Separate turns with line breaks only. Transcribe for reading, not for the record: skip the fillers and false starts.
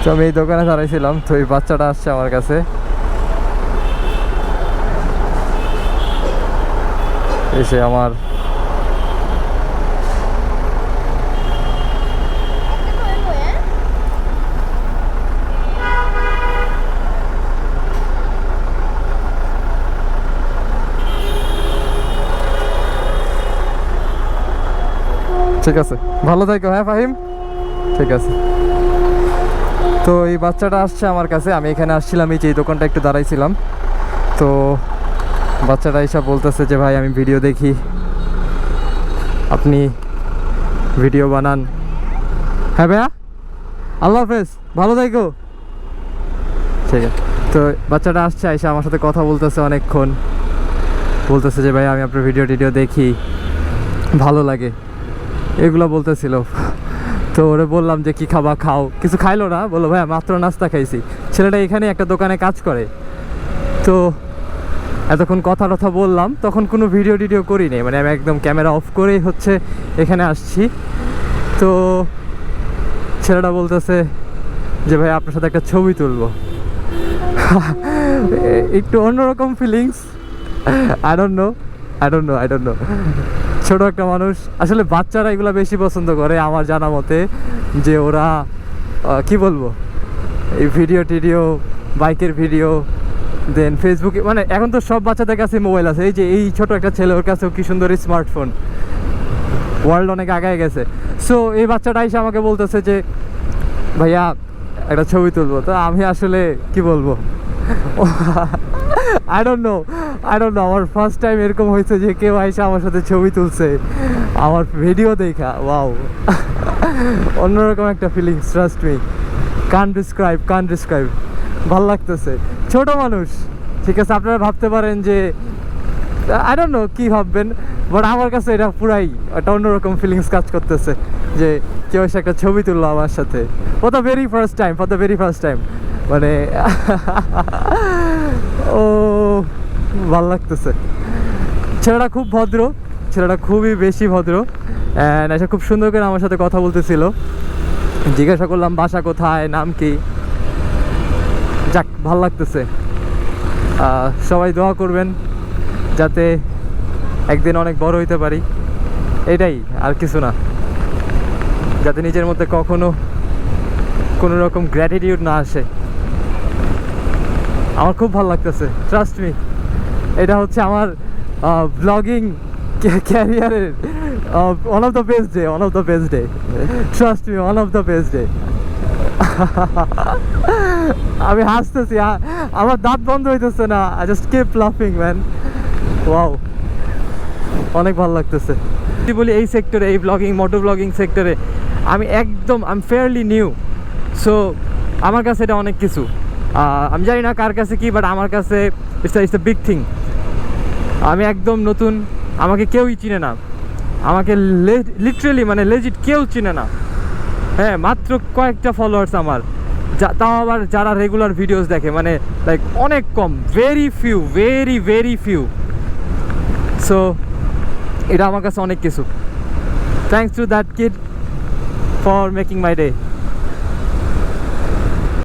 তো আমি এই দোকানে দাঁড়াইছিলাম, তো এই বাচ্চাটা আসছে আমার কাছে, এসে আমার ঠিক আছে, ভালো থাকো। হ্যাঁ ফাহিম, ঠিক আছে। তো এই বাচ্চাটা আসছে আমার কাছে, আমি এখানে আসছিলাম, এই যে এই দোকানটা একটু দাঁড়াইছিলাম, তো বাচ্চাটা এসে বলতেছে যে ভাই আমি ভিডিও দেখি, আপনি ভিডিও বানান। হ্যাঁ ভাইয়া, আল্লাহ হাফেজ, ভালো থাকো। ঠিক আছে। তো বাচ্চাটা আসছে, এসে আমার সাথে কথা বলতেছে অনেকক্ষণ, বলতেছে যে ভাই আমি আপনার ভিডিও টিডিও দেখি, ভালো লাগে, এগুলো বলতেছিল। তো ওরে বললাম যে কি খাবা, খাও। কিছু খাইলো না, বললো ভাই মাত্র নাস্তা খাইছি। ছেলেটা এখানে একটা দোকানে কাজ করে, তো এতক্ষণ কথা টথা বললাম, তখন কোনো ভিডিও টিডিও করিনি, মানে আমি একদম ক্যামেরা অফ করেই হচ্ছে এখানে আসছি। তো ছেলেটা বলতেছে যে ভাই আপনার সাথে একটা ছবি তুলবো। একটু অন্যরকম ফিলিংস, আই ডোন্ট নো। ছোট একটা মানুষ, আসলে বাচ্চারা এগুলো বেশি পছন্দ করে আমার জানা মতে, যে ওরা কি বলবো, এই ভিডিও টিডিও, বাইকের ভিডিও, দেন ফেসবুকে, মানে এখন তো সব বাচ্চাদের কাছে মোবাইল আছে। এই যে এই ছোট একটা ছেলে, ওর কাছেও কি সুন্দর স্মার্টফোন, ওয়ার্ল্ড অনেক আগায় গেছে। সো এই বাচ্চাটা এসে আমাকে বলতেছে যে ভাইয়া একটা ছবি তুলবো। তো আমি আসলে কি বলবো, আই ডোন্ট নো। আমার ফার্স্ট টাইম এরকম হয়েছে যে কেউ এসে আমার সাথে ছবি তুলছে আমার ভিডিও দেখা, ওয়াও, অন্যরকম একটা ফিলিংস, ট্রাস্ট মি, কান ডিসক্রাইব। ভাল লাগতেছে। ছোট মানুষ, ঠিক আছে, আপনারা ভাবতে পারেন যে আই ডোন্ট নো কী ভাববেন, বাট আমার কাছে এটা পুরাই একটা অন্যরকম ফিলিংস কাজ করতেছে যে কেউ এসে একটা ছবি তুললো আমার সাথে, for the very first time, মানে ও ভাল লাগতেছে। ছেলেটা খুব ভদ্র, ছেলেটা খুবই বেশি ভদ্র, অ্যান্ড এসে খুব সুন্দর করে আমার সাথে কথা বলতেছিল। জিজ্ঞাসা করলাম বাসা কোথায়, নাম কি, যাক ভাল লাগতেছে। সবাই দোয়া করবেন যাতে একদিন অনেক বড় হইতে পারি, এটাই, আর কিছু না। যাতে নিজের মধ্যে কখনো কোনো রকম গ্র্যাটিটিউড না আসে। আমার খুব ভালো লাগতেছে, ট্রাস্ট মি। এটা হচ্ছে আমার ব্লগিং ক্যারিয়ারের one of the best day, trust me, one of the best day. আমি হাসতেছি, আমার দাঁত বন্ধ হইতেছে না, আই জাস্ট কিপ লাফিং ম্যান, ওয়াও, অনেক ভালো লাগতেছে। বলি এই সেক্টরে, এই ব্লগিং, মোটো ব্লগিং সেক্টরে আমি ফেয়ারলি নিউ, সো আমার কাছে এটা অনেক কিছু। আমি জানি না কার কাছে কি, বাট আমার কাছে ইটস এ বিগ থিং। আমি একদম নতুন, আমাকে কেউই চিনে না, আমাকে লিটারেলি মানে লেজিট কেউ চিনে না। হ্যাঁ, মাত্র কয়েকটা ফলোয়ার্স আমার, তাও আবার যারা রেগুলার ভিডিওস দেখে, মানে লাইক অনেক কম, ভেরি ফিউ। সো এটা আমার কাছে অনেক কিছু। Thanks to that kid for making my day.